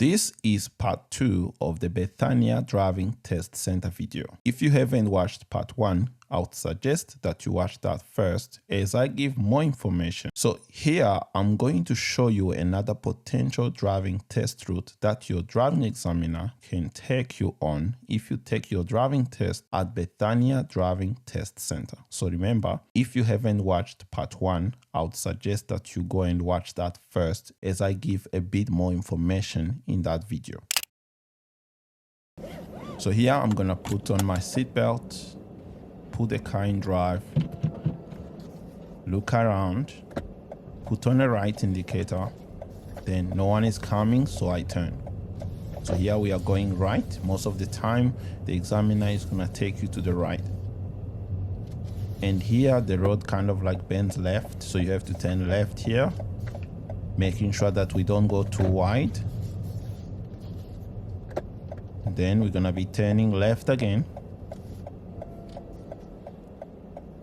This is part 2 of the Bethania Driving Test Center video. If you haven't watched part 1, I would suggest that you watch that first as I give more information. So here I'm going to show you another potential driving test route that your driving examiner can take you on if you take your driving test at Bethania Driving Test Center. So remember, if you haven't watched part 1, I would suggest that you go and watch that first as I give a bit more information in that video. So here I'm gonna put on my seatbelt, put the car in drive, look around, put on a right indicator, then no one is coming, so I turn. So here we are going right. Most of the time the examiner is gonna take you to the right. And here the road kind of like bends left, so you have to turn left here, making sure that we don't go too wide. Then we're gonna be turning left again.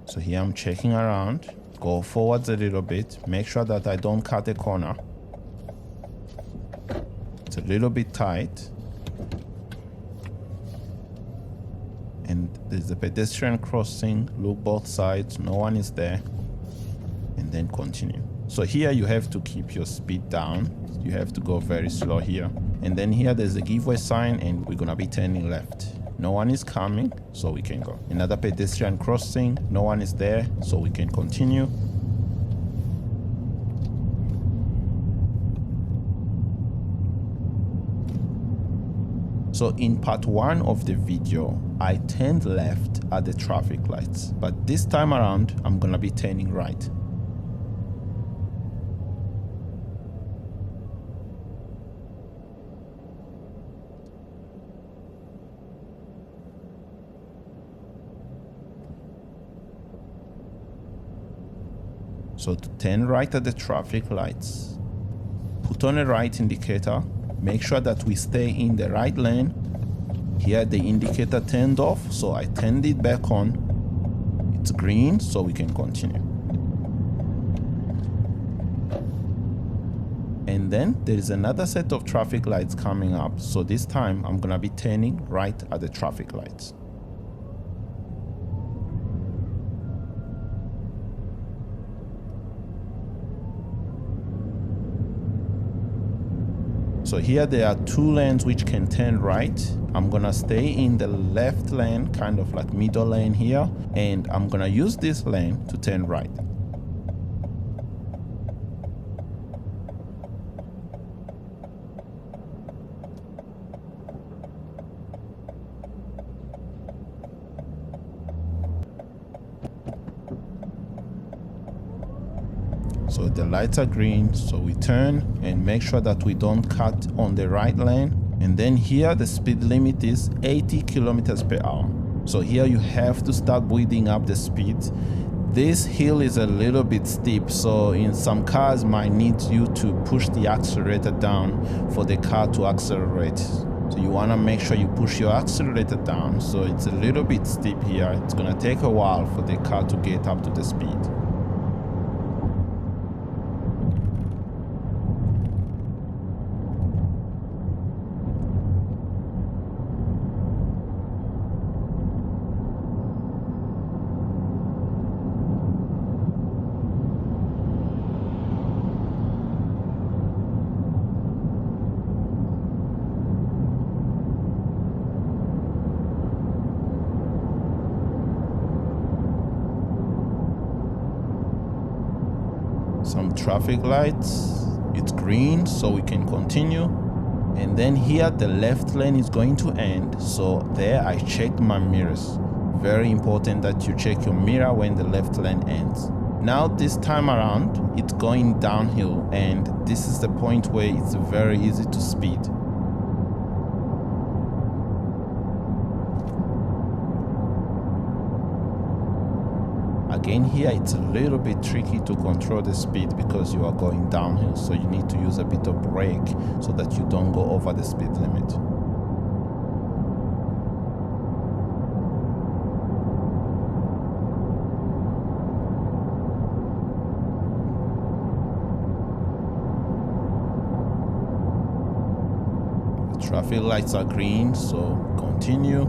So here I'm checking around, go forwards a little bit, make sure that I don't cut a corner. It's a little bit tight. And there's a pedestrian crossing, look both sides, no one is there, and then continue. So here you have to keep your speed down, you have to go very slow here. And then here there's a giveaway sign and we're gonna be turning left. No one is coming, so we can go. Another pedestrian crossing, no one is there, so we can continue. So in part 1 of the video, I turned left at the traffic lights, but this time around, I'm gonna be turning right. So to turn right at the traffic lights, put on a right indicator, make sure that we stay in the right lane. Here the indicator turned off, so I turned it back on. It's green, so we can continue. And then there is another set of traffic lights coming up, so this time I'm gonna be turning right at the traffic lights. So here there are 2 lanes which can turn right. I'm gonna stay in the left lane, kind of like middle lane here, and I'm gonna use this lane to turn right. So the lights are green, so we turn and make sure that we don't cut on the right lane. And then here the speed limit is 80 kilometers per hour. So here you have to start building up the speed. This hill is a little bit steep, so in some cars might need you to push the accelerator down for the car to accelerate. So you want to make sure you push your accelerator down. So it's a little bit steep here. It's going to take a while for the car to get up to the speed. Some traffic lights, it's green, so we can continue. And then here the left lane is going to end, so there I checked my mirrors. Very important that you check your mirror when the left lane ends. Now this time around it's going downhill, and this is the point where it's very easy to speed. Again here it's a little bit tricky to control the speed because you are going downhill, so you need to use a bit of brake so that you don't go over the speed limit. Traffic lights are green, so continue.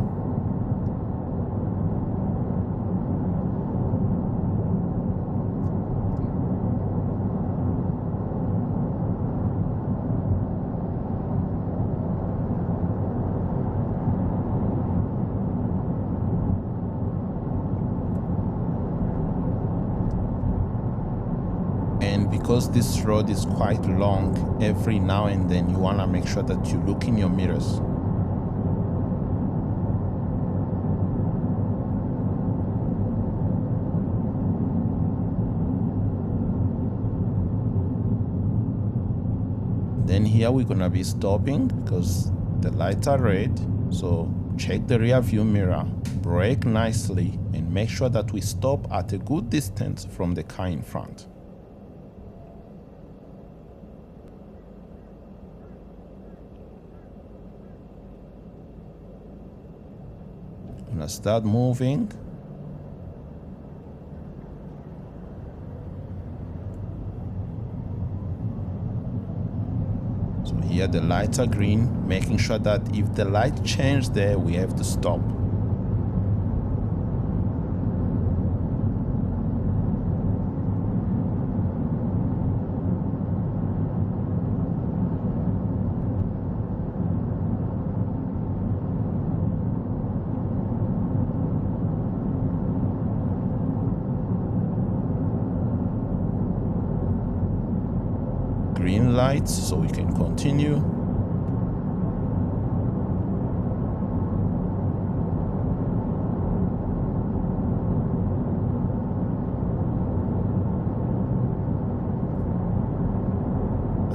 And because this road is quite long, every now and then you want to make sure that you look in your mirrors. Then here we're gonna be stopping because the lights are red. So check the rear view mirror, brake nicely, and make sure that we stop at a good distance from the car in front. Gonna start moving. So here the lights are green, making sure that if the light changes there, we have to stop. Green lights, so we can continue.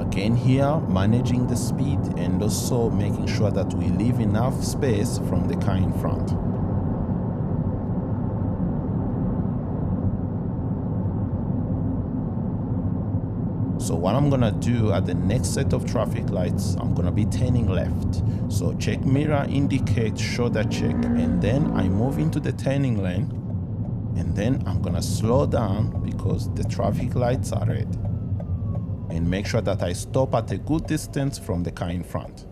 Again here, managing the speed and also making sure that we leave enough space from the car in front. So what I'm gonna do at the next set of traffic lights, I'm gonna be turning left. So check mirror, indicate, shoulder check, and then I move into the turning lane. And then I'm gonna slow down because the traffic lights are red. And make sure that I stop at a good distance from the car in front.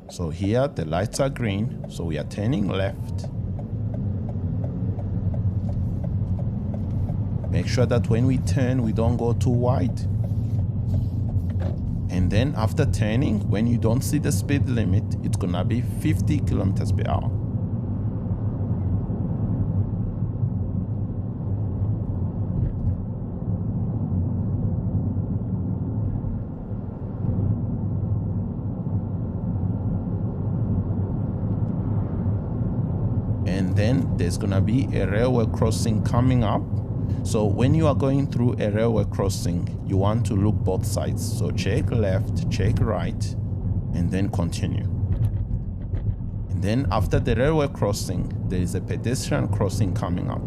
So here the lights are green, so we are turning left. Make sure that when we turn, we don't go too wide. And then after turning, when you don't see the speed limit, it's gonna be 50 kilometers per hour. And then there's gonna be a railway crossing coming up. So when you are going through a railway crossing, you want to look both sides. So check left, check right, and then continue. And then after the railway crossing, there is a pedestrian crossing coming up.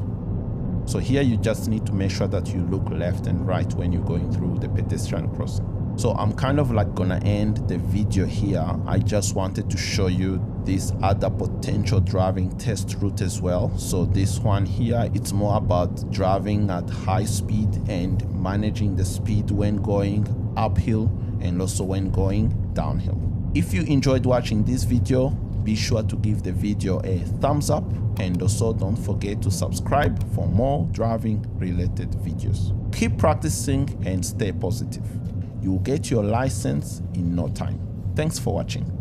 So here you just need to make sure that you look left and right when you're going through the pedestrian crossing. So I'm kind of like gonna end the video here. I just wanted to show you this other potential driving test route as well. So this one here, it's more about driving at high speed and managing the speed when going uphill and also when going downhill. If you enjoyed watching this video, be sure to give the video a thumbs up and also don't forget to subscribe for more driving related videos. Keep practicing and stay positive. You will get your license in no time. Thanks for watching.